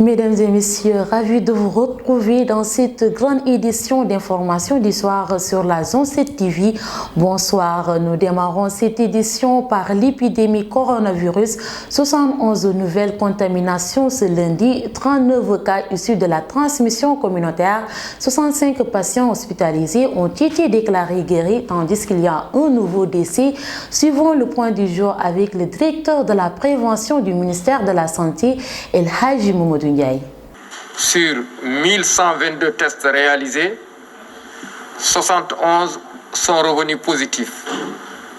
Mesdames et messieurs, ravis de vous retrouver dans cette grande édition d'information du soir sur la Zone 7 TV. Bonsoir, nous démarrons cette édition par l'épidémie coronavirus. 71 nouvelles contaminations ce lundi, 39 cas issus de la transmission communautaire, 65 patients hospitalisés ont été déclarés guéris, tandis qu'il y a un nouveau décès. Suivons le point du jour avec le directeur de la prévention du ministère de la Santé, El Hadji Mamadou Ndiaye. Sur 1122 tests réalisés, 71 sont revenus positifs,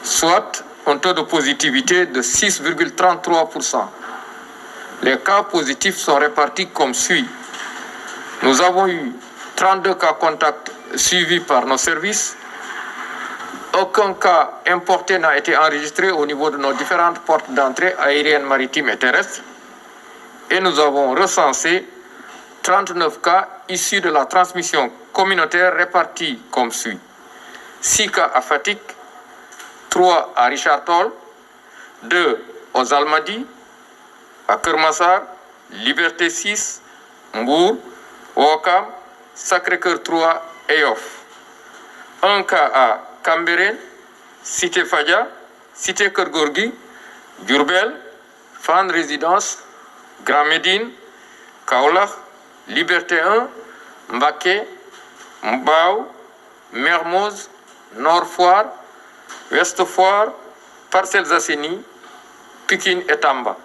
soit un taux de positivité de 6,33%. Les cas positifs sont répartis comme suit. Nous avons eu 32 cas contacts suivis par nos services. Aucun cas importé n'a été enregistré au niveau de nos différentes portes d'entrée aériennes, maritimes et terrestres. Et nous avons recensé 39 cas issus de la transmission communautaire répartis comme suit. 6 cas à Fatick, 3 à Richard Toll, 2 aux Almadies, à Keur Massar, Liberté 6, Mbour, Ouakam, Sacré-Cœur 3 et Yoff. 1 cas à Cambérène, Cité Fadia, Cité Keur Gorgui, Diourbel, Fann Résidence, Grand Médine, Kaolack, Liberté 1, Mbacké, Mbao, Mermoz, Nord Foire, Ouest Foire, Parcelles Assainies, Pikine et Tamba.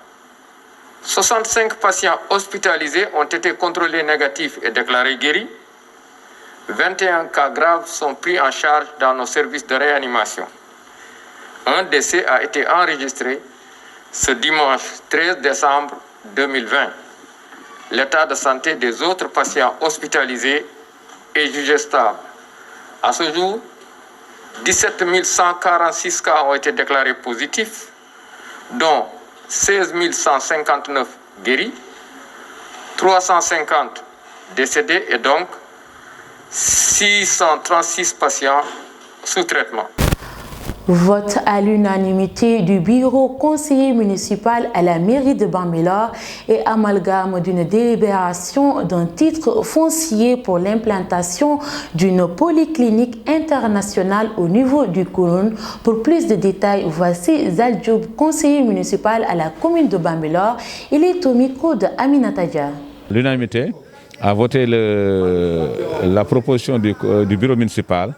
65 patients hospitalisés ont été contrôlés négatifs et déclarés guéris. 21 cas graves sont pris en charge dans nos services de réanimation. Un décès a été enregistré ce dimanche 13 décembre 2020. L'état de santé des autres patients hospitalisés est jugé stable. À ce jour, 17 146 cas ont été déclarés positifs, dont 16 159 guéris, 350 décédés et donc 636 patients sous traitement. Vote à l'unanimité du bureau conseiller municipal à la mairie de Bambilor et amalgame d'une délibération d'un titre foncier pour l'implantation d'une polyclinique internationale au niveau du Kounoune. Pour plus de détails, voici Zal Diop, conseiller municipal à la commune de Bambilor. Il est au micro de Aminata Dia. L'unanimité a voté la proposition du bureau municipal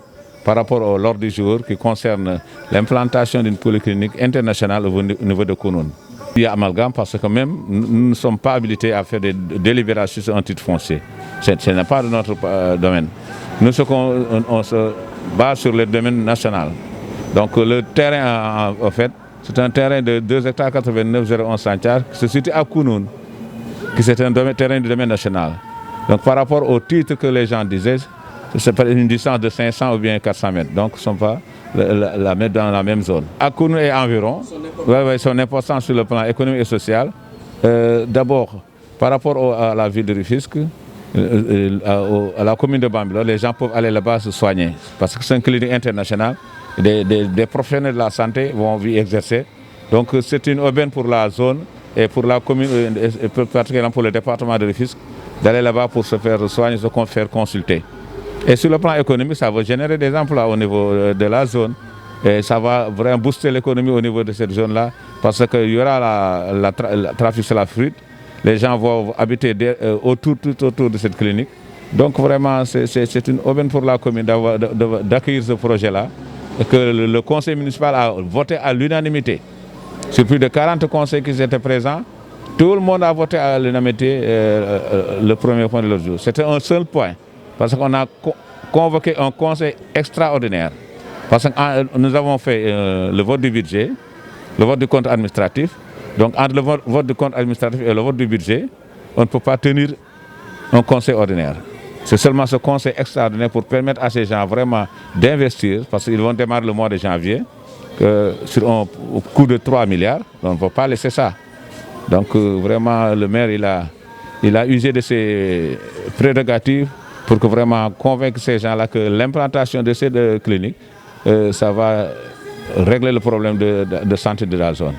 par rapport à l'ordre du jour qui concerne l'implantation d'une polyclinique internationale au niveau de Kounoune. Il y a amalgame parce que même nous ne sommes pas habilités à faire des délibérations sur un titre foncier. Ce n'est pas de notre domaine. Nous, on se base sur le domaine national. Donc le terrain, en fait, c'est un terrain de 2 hectares 89 011 centiares qui se situe à Kounoune, qui c'est un terrain du domaine national. Donc par rapport au titre que les gens disaient, c'est une distance de 500 ou bien 400 mètres. Donc, ils ne sont pas dans la même zone. À Kounoune et environ, son importance sur le plan économique et social. D'abord, par rapport à la ville de Rufisque, à la commune de Bambilor, les gens peuvent aller là-bas se soigner. Parce que c'est une clinique internationale. Des professionnels de la santé vont y exercer. Donc, c'est une aubaine pour la zone et pour la commune, et particulièrement pour le département de Rufisque, d'aller là-bas pour se faire soigner, se faire consulter. Et sur le plan économique, ça va générer des emplois au niveau de la zone. Et ça va vraiment booster l'économie au niveau de cette zone-là. Parce qu'il y aura le trafic sur la fruite. Les gens vont habiter tout autour de cette clinique. Donc vraiment, c'est une aubaine pour la commune d'accueillir ce projet-là. Et que le conseil municipal a voté à l'unanimité. Sur plus de 40 conseils qui étaient présents, tout le monde a voté à l'unanimité le premier point de l'autre jour. C'était un seul point. Parce qu'on a convoqué un conseil extraordinaire. Parce que nous avons fait le vote du budget, le vote du compte administratif. Donc entre le vote du compte administratif et le vote du budget, on ne peut pas tenir un conseil ordinaire. C'est seulement ce conseil extraordinaire pour permettre à ces gens vraiment d'investir, parce qu'ils vont démarrer le mois de janvier, sur un coût de 3 milliards. Donc on ne peut pas laisser ça. Donc vraiment, le maire, il a usé de ses prérogatives pour que vraiment convaincre ces gens-là que l'implantation de ces cliniques, ça va régler le problème de santé de la zone.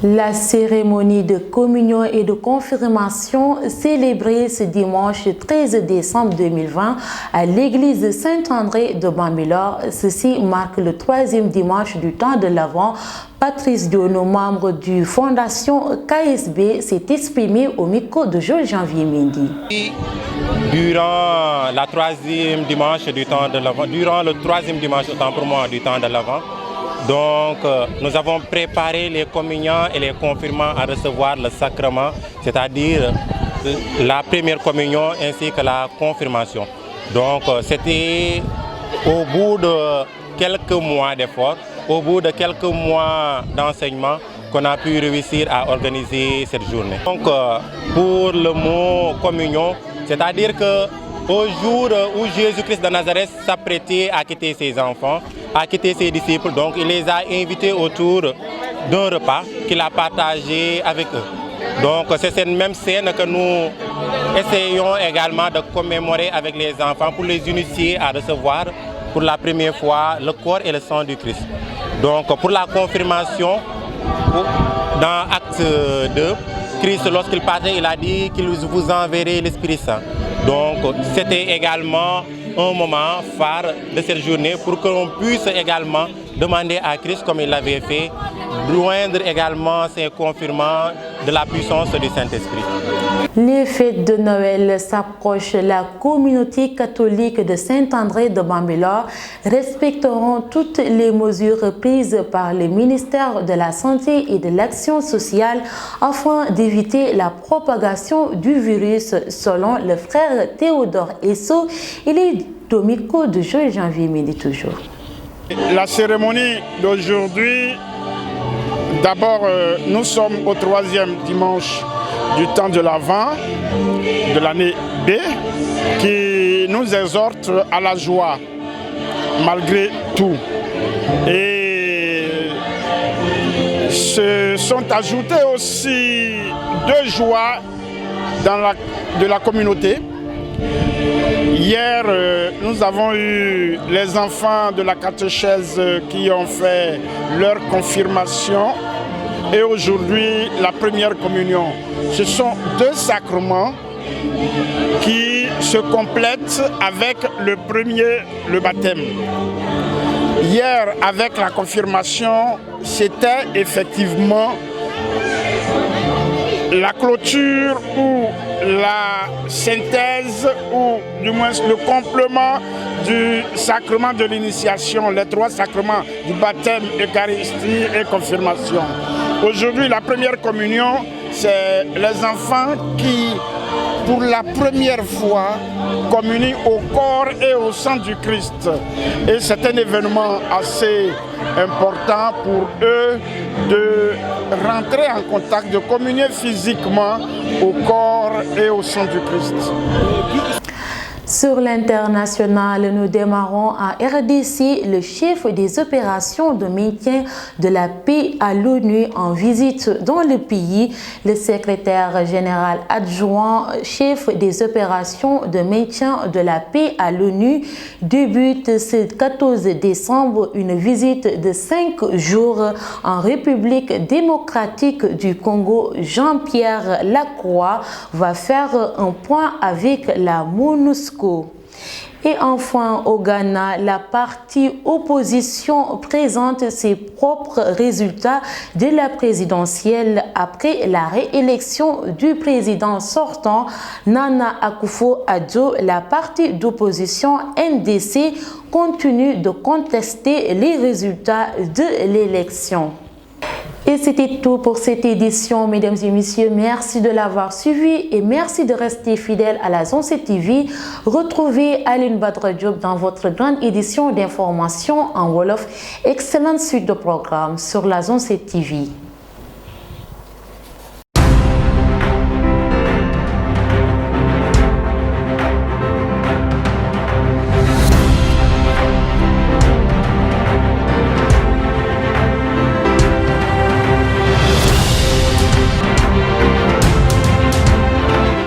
La cérémonie de communion et de confirmation célébrée ce dimanche 13 décembre 2020 à l'église Saint-André de Bambilor. Ceci marque le 3e dimanche du temps de l'Avent. Patrice Diono, membre du Fondation KSB, s'est exprimé au micro de Joël Janvier Mendy. Durant la 3e dimanche du temps de l'Avent, durant le 3e dimanche autant pour moi du temps de l'Avent, donc nous avons préparé les communiants et les confirmants à recevoir le sacrement, c'est-à-dire la première communion ainsi que la confirmation. Donc c'était au bout de quelques mois d'efforts, au bout de quelques mois d'enseignement qu'on a pu réussir à organiser cette journée. Donc pour le mot communion, c'est-à-dire que au jour où Jésus-Christ de Nazareth s'apprêtait à quitter ses enfants, à quitter ses disciples, donc il les a invités autour d'un repas qu'il a partagé avec eux. Donc c'est cette même scène que nous essayons également de commémorer avec les enfants pour les initier à recevoir pour la première fois le corps et le sang du Christ. Donc pour la confirmation, dans Acte 2, Christ, lorsqu'il partait, il a dit qu'il vous enverrait l'Esprit Saint. Donc c'était également un moment phare de cette journée pour que l'on puisse également demander à Christ, comme il l'avait fait, joindre également ses confirmants de la puissance du Saint-Esprit. Les fêtes de Noël s'approchent. La communauté catholique de Saint-André de Bambilor respecteront toutes les mesures prises par le ministère de la Santé et de l'Action sociale afin d'éviter la propagation du virus, selon le frère Théodore Esso. Il est au micro de Joël Janvier Mendy toujours. La cérémonie d'aujourd'hui, d'abord nous sommes au 3e dimanche du temps de l'Avent de l'année B, qui nous exhorte à la joie malgré tout. Et se sont ajoutées aussi 2 joies de la communauté. Hier, nous avons eu les enfants de la catéchèse qui ont fait leur confirmation et aujourd'hui la première communion. Ce sont 2 sacrements qui se complètent avec le baptême. Hier, avec la confirmation, c'était effectivement la clôture ou la synthèse ou du moins le complément du sacrement de l'initiation, les 3 sacrements du baptême, Eucharistie et confirmation. Aujourd'hui, la première communion, c'est les enfants qui, pour la première fois, communient au corps et au sang du Christ. Et c'est un événement assez important pour eux de rentrer en contact, de communier physiquement au corps et au sang du Christ. Sur l'international, nous démarrons à RDC. Le chef des opérations de maintien de la paix à l'ONU en visite dans le pays, le secrétaire général adjoint, chef des opérations de maintien de la paix à l'ONU, débute ce 14 décembre une visite de 5 jours en République démocratique du Congo. Jean-Pierre Lacroix va faire un point avec la MONUSCO. Et enfin, au Ghana, la partie opposition présente ses propres résultats de la présidentielle après la réélection du président sortant Nana Akufo-Addo. La partie d'opposition NDC continue de contester les résultats de l'élection. Et c'était tout pour cette édition, mesdames et messieurs. Merci de l'avoir suivi et merci de rester fidèle à la Zone 7 TV. Retrouvez Aline Badra Diop dans votre grande édition d'information en Wolof. Excellente suite de programmes sur la Zone 7 TV.